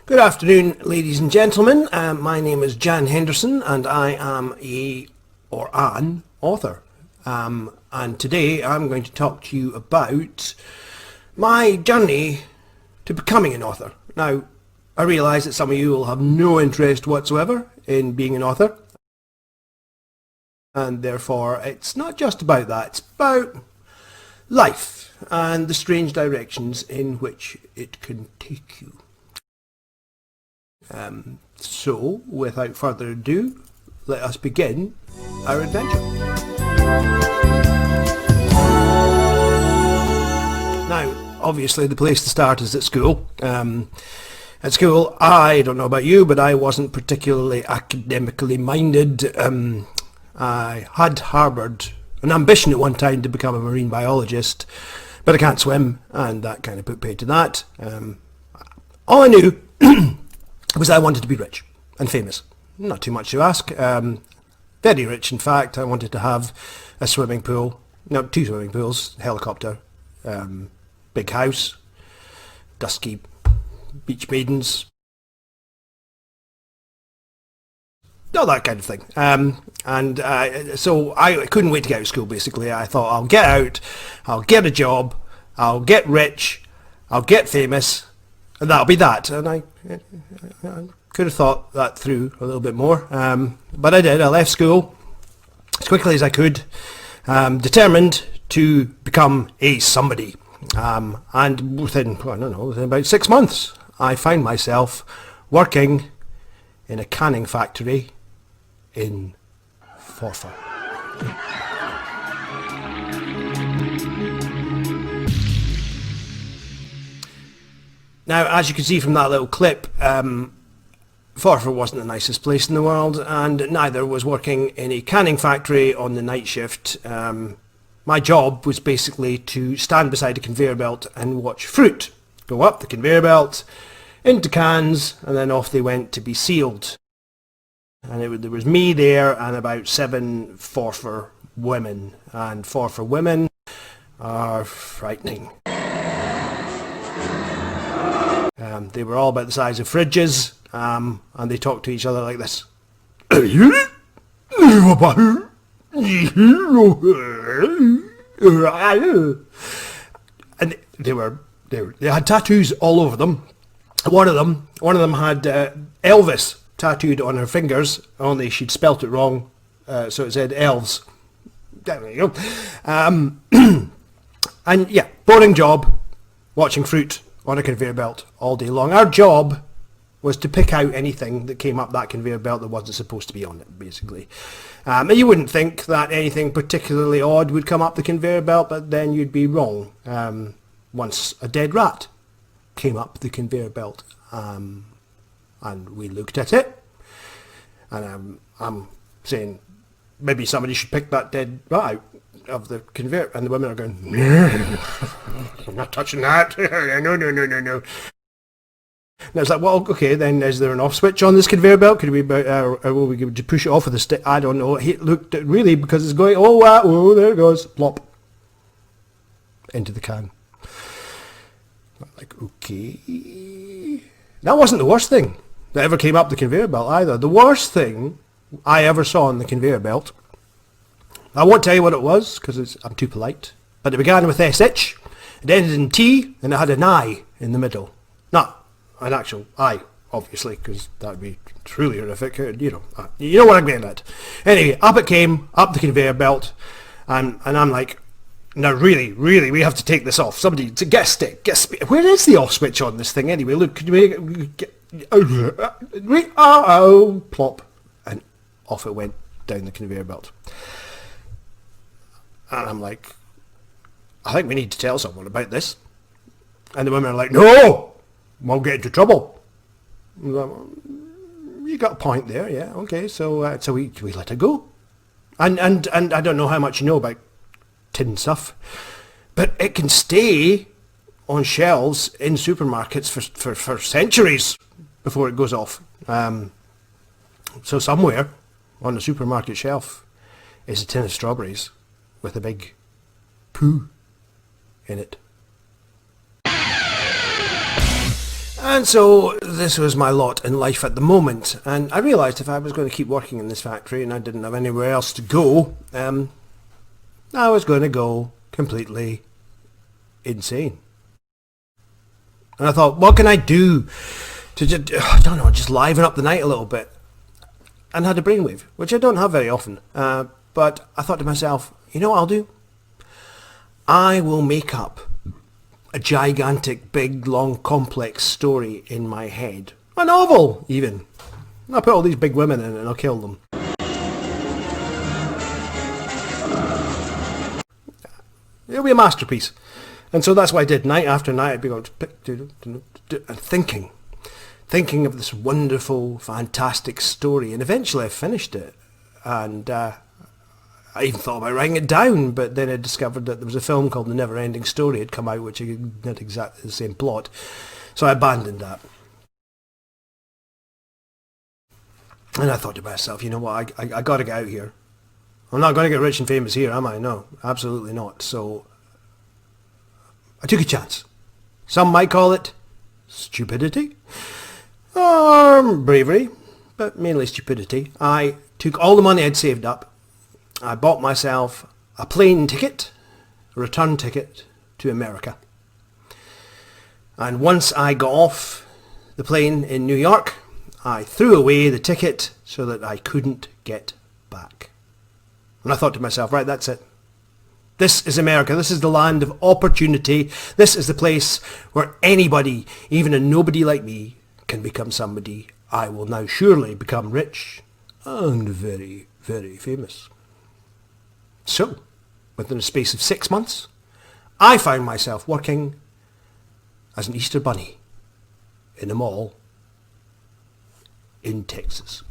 Good afternoon, ladies and gentlemen. My name is Jan Henderson and I am an author. And today I'm going to talk to you about my journey to becoming an author. Now, I realise that some of you will have no interest whatsoever in being an author. And therefore, it's not just about that. It's about life and the strange directions in which it can take you. So, without further ado, let us begin our adventure. Now, obviously the place to start is at school. At school, I don't know about you, but I wasn't particularly academically minded. I had harboured an ambition at one time to become a marine biologist, but I can't swim, and that kind of put paid to that. All I knew was I wanted to be rich and famous. Not too much to ask. Very rich, in fact. I wanted to have a swimming pool. No, 2 swimming pools, helicopter, big house, dusky beach maidens, all that kind of thing. So I couldn't wait to get out of school, basically. I thought, I'll get out, I'll get a job, I'll get rich, I'll get famous, and that'll be that. And I could have thought that through a little bit more, but I did. I left school as quickly as I could, determined to become a somebody. And within about 6 months, I found myself working in a canning factory in Forfar. Now, as you can see from that little clip, Forfar wasn't the nicest place in the world, and neither was working in a canning factory on the night shift. My job was basically to stand beside a conveyor belt and watch fruit go up the conveyor belt, into cans, and then off they went to be sealed. And there was me there and about 7 Forfar women, and Forfar women are frightening. They were all about the size of fridges, and they talked to each other like this. And they had tattoos all over them. One of them had Elvis tattooed on her fingers, only she'd spelt it wrong, so it said elves. There you go. And yeah, boring job, watching fruit on a conveyor belt all day long. Our job was to pick out anything that came up that conveyor belt that wasn't supposed to be on it, basically. And you wouldn't think that anything particularly odd would come up the conveyor belt, but then you'd be wrong. Once a dead rat came up the conveyor belt, and we looked at it, and I'm saying, maybe somebody should pick that dead rat out of the conveyor, and the women are going, I'm not touching that. No. And I was like, well, okay, then is there an off switch on this conveyor belt? Could we, will we to push it off with a stick? I don't know. He looked at really, because it's going, oh, there it goes, plop, into the can. I'm like, okay. That wasn't the worst thing that ever came up the conveyor belt either. The worst thing I ever saw on the conveyor belt, I won't tell you what it was, because I'm too polite, but it began with SH, it ended in T, and it had an I in the middle. Not an actual I, obviously, because that would be truly horrific. You know what I'm getting at. Anyway, up it came, up the conveyor belt, and I'm like, no, really, we have to take this off. Somebody, to get a stick, where is the off switch on this thing anyway? Look, could we get, plop, and off it went down the conveyor belt. And I'm like, I think we need to tell someone about this. And the women are like, no, we'll get into trouble. I'm like, well, you got a point there, yeah, okay. So we let it go. And I don't know how much you know about tin stuff, but it can stay on shelves in supermarkets for centuries before it goes off. So somewhere on the supermarket shelf is a tin of strawberries with a big poo in it. And so this was my lot in life at the moment, and I realised if I was going to keep working in this factory and I didn't have anywhere else to go, I was going to go completely insane. And I thought, what can I do to just, I don't know, just liven up the night a little bit? And had a brainwave, which I don't have very often. But I thought to myself, you know what I'll do? I will make up a gigantic, big, long, complex story in my head. A novel, even. I'll put all these big women in it and I'll kill them. It'll be a masterpiece. And so that's what I did. Night after night I'd be going and thinking of this wonderful, fantastic story. And eventually I finished it. And I even thought about writing it down, but then I discovered that there was a film called The Never-Ending Story had come out, which had exactly the same plot. So I abandoned that. And I thought to myself, you know what, I got to get out here. I'm not going to get rich and famous here, am I? No, absolutely not. So I took a chance. Some might call it stupidity or bravery, but mainly stupidity. I took all the money I'd saved up. I bought myself a plane ticket, a return ticket to America. And once I got off the plane in New York, I threw away the ticket so that I couldn't get back. And I thought to myself, right, that's it. This is America. This is the land of opportunity. This is the place where anybody, even a nobody like me, can become somebody. I will now surely become rich and very, very famous. So, within a space of 6 months, I found myself working as an Easter bunny in a mall in Texas.